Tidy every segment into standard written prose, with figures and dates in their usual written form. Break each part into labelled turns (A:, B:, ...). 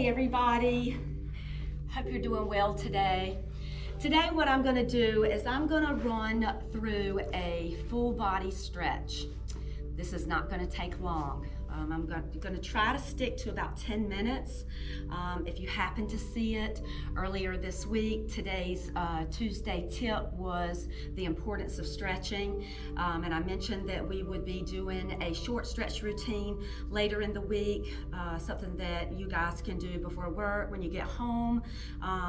A: Hey everybody, hope you're doing well today. Today what I'm going to do is I'm going to run through a full body stretch. This is not going to take long. I'm going to try to stick to about 10 minutes. If you happen to see it earlier this week, today's Tuesday tip was the importance of stretching. And I mentioned that we would be doing a short stretch routine later in the week, something that you guys can do before work, when you get home.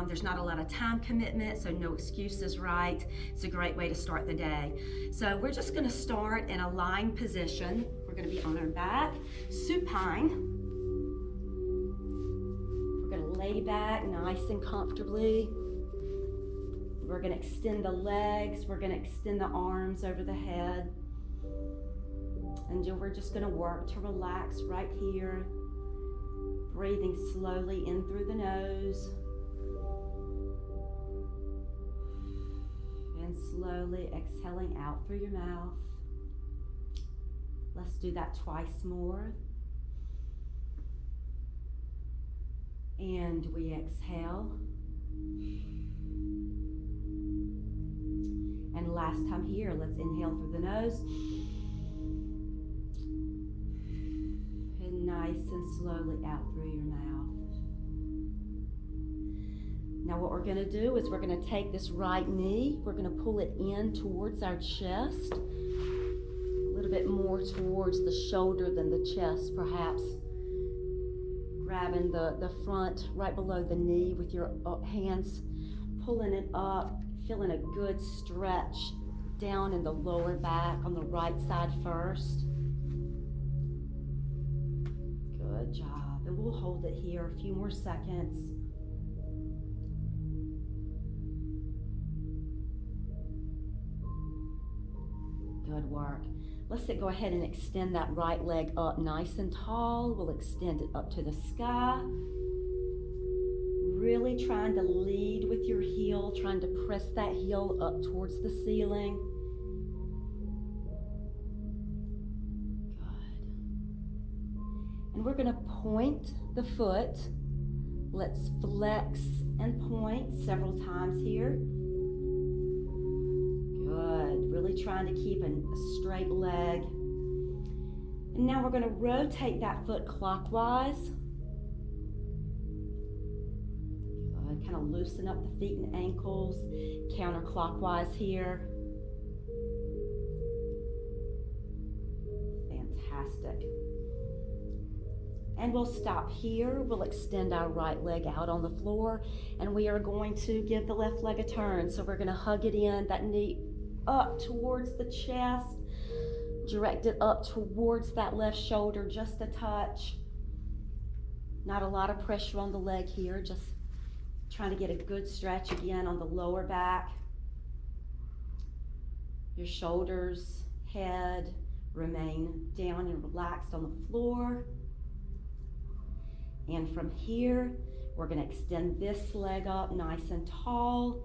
A: There's not a lot of time commitment, so no excuses, right? It's a great way to start the day. So we're just going to start in a lying position. We're going to be on our back, supine. We're going to lay back nice and comfortably. We're going to extend the legs. We're going to extend the arms over the head. And we're just going to work to relax right here. Breathing slowly in through the nose. And slowly exhaling out through your mouth. Let's do that twice more. And we exhale. And last time here, let's inhale through the nose. And nice and slowly out through your mouth. Now what we're going to do is we're going to take this right knee, we're going to pull it in towards our chest. A bit more towards the shoulder than the chest, perhaps. Grabbing the front right below the knee with your hands, pulling it up, feeling a good stretch down in the lower back on the right side first. Good job. And we'll hold it here a few more seconds. Good work. Let's go ahead and extend that right leg up nice and tall. We'll extend it up to the sky. Really trying to lead with your heel, trying to press that heel up towards the ceiling. Good. And we're going to point the foot. Let's flex and point several times here. Good, really trying to keep a straight leg. And now we're going to rotate that foot clockwise. Good, kind of loosen up the feet and ankles, counterclockwise here. Fantastic. And we'll stop here. We'll extend our right leg out on the floor, and we are going to give the left leg a turn. So we're going to hug it in, that knee up towards the chest, direct it up towards that left shoulder just a touch. Not a lot of pressure on the leg here, just trying to get a good stretch again on the lower back. Your shoulders, head remain down and relaxed on the floor. And from here, we're going to extend this leg up nice and tall,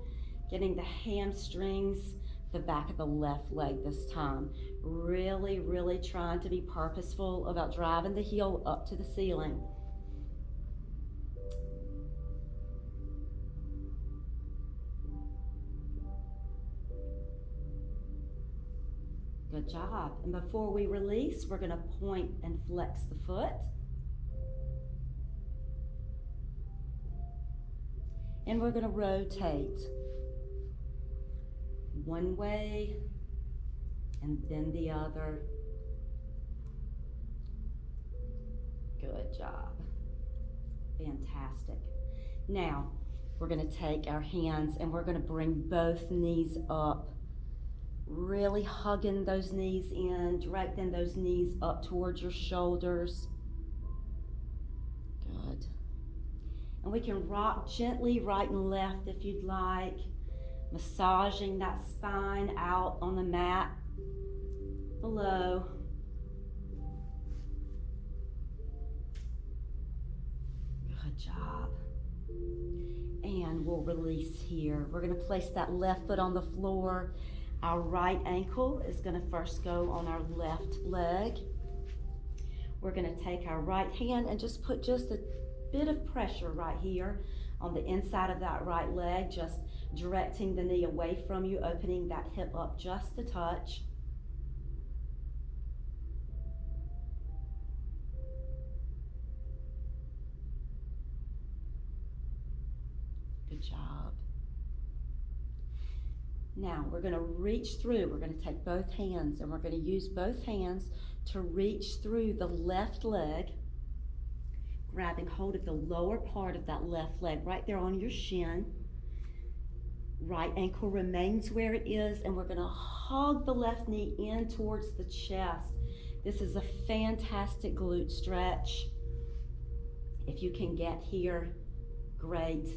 A: getting the hamstrings, the back of the left leg this time. Really, really trying to be purposeful about driving the heel up to the ceiling. Good job. And before we release, we're going to point and flex the foot. And we're going to rotate one way and then the other. Good job. Fantastic. Now, we're going to take our hands and we're going to bring both knees up, really hugging those knees in, directing those knees up towards your shoulders. Good. And we can rock gently right and left if you'd like, massaging that spine out on the mat below. Good job. And we'll release here. We're going to place that left foot on the floor. Our right ankle is going to first go on our left leg. We're going to take our right hand and just put just a bit of pressure right here on the inside of that right leg, just directing the knee away from you, opening that hip up just a touch. Good job. Now we're going to reach through. We're going to take both hands and we're going to use both hands to reach through the left leg, grabbing hold of the lower part of that left leg right there on your shin. Right ankle remains where it is, and we're going to hug the left knee in towards the chest. This is a fantastic glute stretch. If you can get here, great.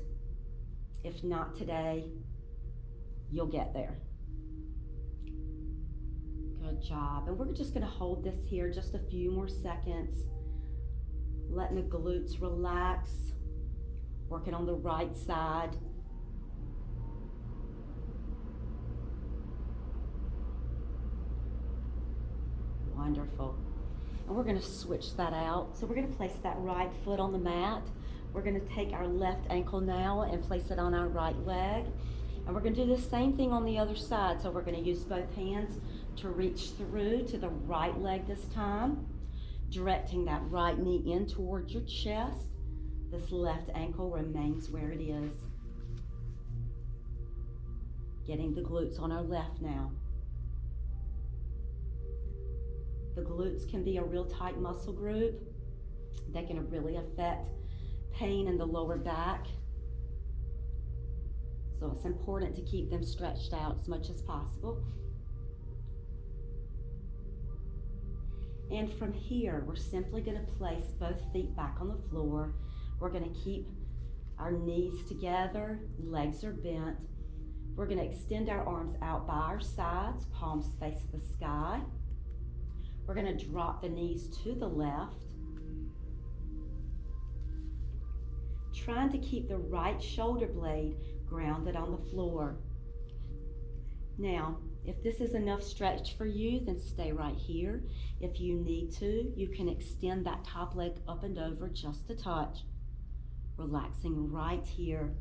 A: If not today, you'll get there. Good job. And we're just going to hold this here just a few more seconds, letting the glutes relax, working on the right side. Wonderful. And we're going to switch that out. So we're going to place that right foot on the mat. We're going to take our left ankle now and place it on our right leg. And we're going to do the same thing on the other side. So we're going to use both hands to reach through to the right leg this time, directing that right knee in towards your chest. This left ankle remains where it is. Getting the glutes on our left now. The glutes can be a real tight muscle group. They can really affect pain in the lower back. So it's important to keep them stretched out as much as possible. And from here, we're simply going to place both feet back on the floor. We're going to keep our knees together, legs are bent. We're going to extend our arms out by our sides, palms face the sky. We're going to drop the knees to the left, trying to keep the right shoulder blade grounded on the floor. Now, if this is enough stretch for you, then stay right here. If you need to, you can extend that top leg up and over just a touch, relaxing right here.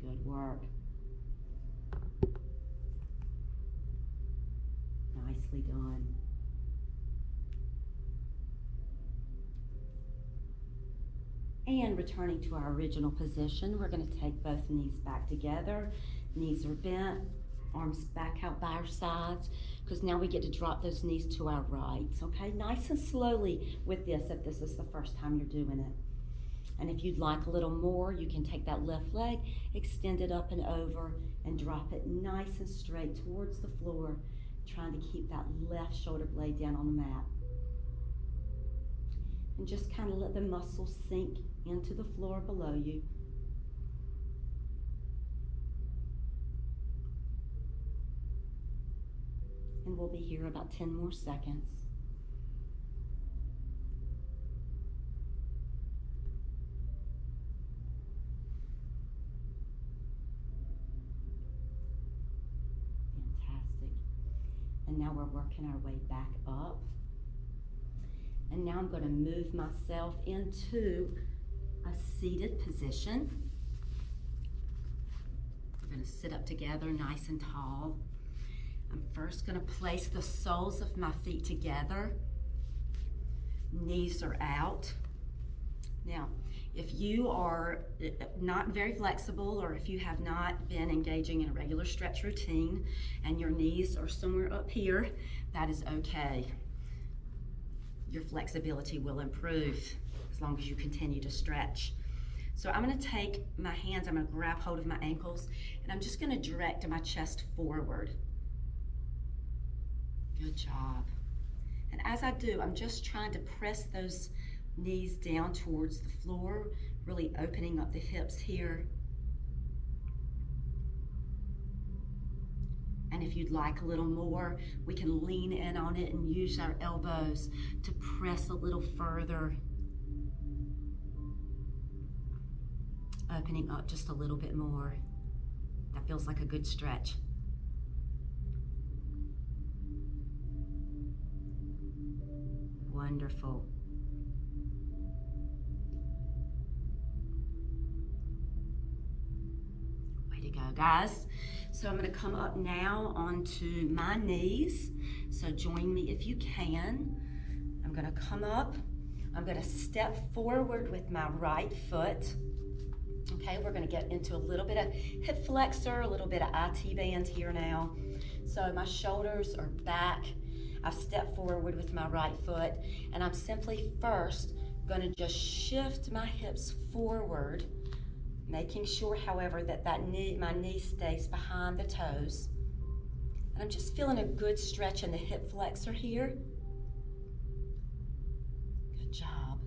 A: Good work. Nicely done. And returning to our original position, we're going to take both knees back together. Knees are bent, arms back out by our sides, because now we get to drop those knees to our right, okay? Nice and slowly with this if this is the first time you're doing it. And if you'd like a little more, you can take that left leg, extend it up and over, and drop it nice and straight towards the floor, trying to keep that left shoulder blade down on the mat. And just kind of let the muscles sink into the floor below you. And we'll be here about 10 more seconds. Fantastic. And now we're working our way back up. And now I'm going to move myself into a seated position. We're going to sit up together nice and tall. I'm first going to place the soles of my feet together. Knees are out. Now, if you are not very flexible, or if you have not been engaging in a regular stretch routine and your knees are somewhere up here, that is okay. Your flexibility will improve as long as you continue to stretch. So I'm going to take my hands, I'm going to grab hold of my ankles, and I'm just going to direct my chest forward. Good job. And as I do, I'm just trying to press those knees down towards the floor, really opening up the hips here. And if you'd like a little more, we can lean in on it and use our elbows to press a little further. Opening up just a little bit more. That feels like a good stretch. Wonderful. guys. So I'm gonna come up now onto my knees. So join me if you can. I'm gonna come up. I'm gonna step forward with my right foot. Okay, we're gonna get into a little bit of hip flexor, a little bit of IT band here now. So my shoulders are back. I've stepped forward with my right foot, and I'm simply first gonna just shift my hips forward, making sure, however, that my knee stays behind the toes. And I'm just feeling a good stretch in the hip flexor here. Good job.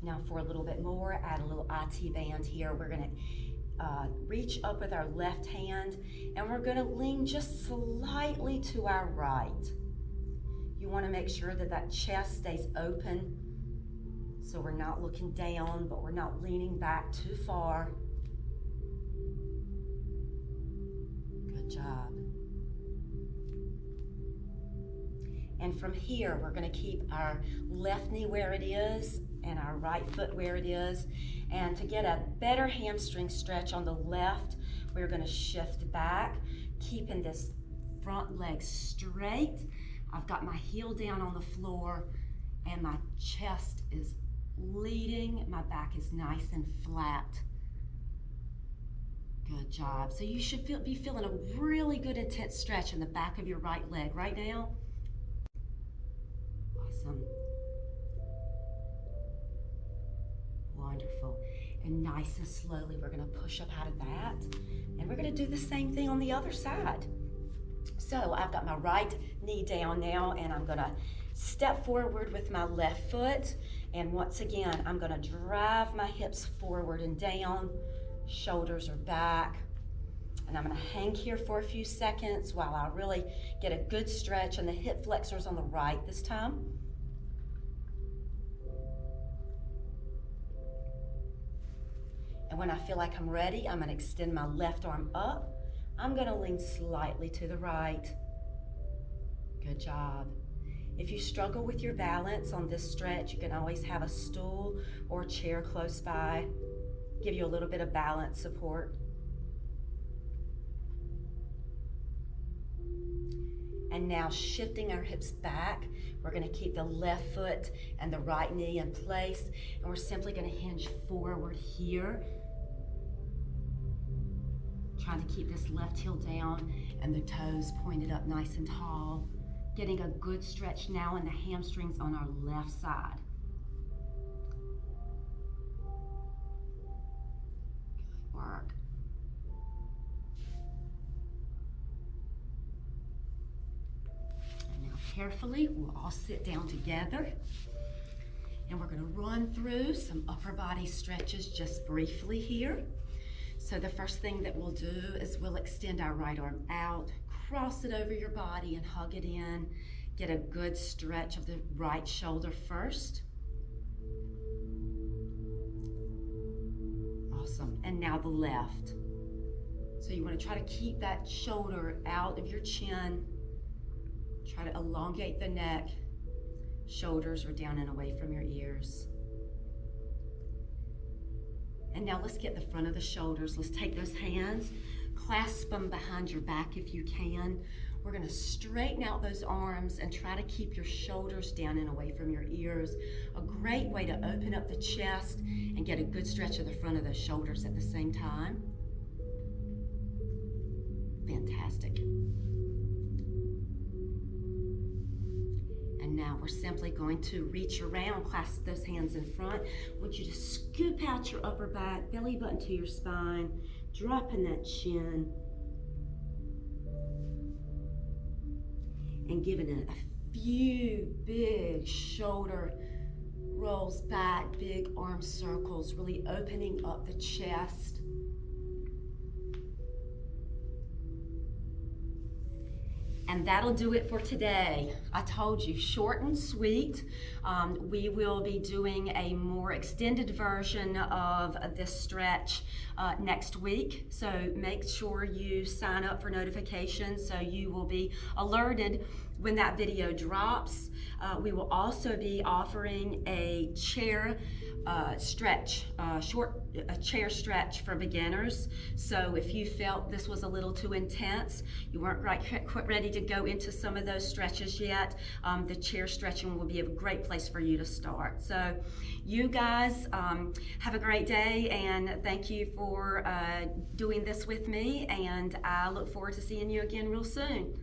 A: Now for a little bit more, add a little IT band here. We're gonna reach up with our left hand, and we're gonna lean just slightly to our right. You wanna make sure that that chest stays open, so we're not looking down, but we're not leaning back too far. Good job. And from here, we're gonna keep our left knee where it is and our right foot where it is. And to get a better hamstring stretch on the left, we're gonna shift back, keeping this front leg straight. I've got my heel down on the floor and my chest is leading. My back is nice and flat. Good job. So you should be feeling a really good intense stretch in the back of your right leg right now. Awesome. Wonderful. And nice and slowly, we're gonna push up out of that. And we're gonna do the same thing on the other side. So I've got my right knee down now, and I'm gonna step forward with my left foot. And once again, I'm gonna drive my hips forward and down. Shoulders are back. And I'm gonna hang here for a few seconds while I really get a good stretch, and the hip flexors on the right this time. And when I feel like I'm ready, I'm gonna extend my left arm up. I'm gonna lean slightly to the right. Good job. If you struggle with your balance on this stretch, you can always have a stool or a chair close by. Give you a little bit of balance support. And now shifting our hips back, we're gonna keep the left foot and the right knee in place, and we're simply gonna hinge forward here. Trying to keep this left heel down and the toes pointed up nice and tall. Getting a good stretch now in the hamstrings on our left side. Good work. And now carefully, we'll all sit down together. And we're gonna run through some upper body stretches just briefly here. So the first thing that we'll do is we'll extend our right arm out, cross it over your body and hug it in. Get a good stretch of the right shoulder first. Awesome. And now the left. So you want to try to keep that shoulder out of your chin. Try to elongate the neck. Shoulders are down and away from your ears. And now let's get the front of the shoulders. Let's take those hands, clasp them behind your back if you can. We're gonna straighten out those arms and try to keep your shoulders down and away from your ears. A great way to open up the chest and get a good stretch of the front of the shoulders at the same time. Fantastic. And now we're simply going to reach around, clasp those hands in front. I want you to scoop out your upper back, belly button to your spine, dropping that chin. And giving it a few big shoulder rolls back, big arm circles, really opening up the chest. And that'll do it for today. I told you, short and sweet. We will be doing a more extended version of this stretch next week. So make sure you sign up for notifications so you will be alerted when that video drops. We will also be offering a chair stretch, a chair stretch for beginners. So if you felt this was a little too intense, you weren't quite ready to go into some of those stretches yet, the chair stretching will be a great place for you to start. So you guys have a great day, and thank you for doing this with me, and I look forward to seeing you again real soon.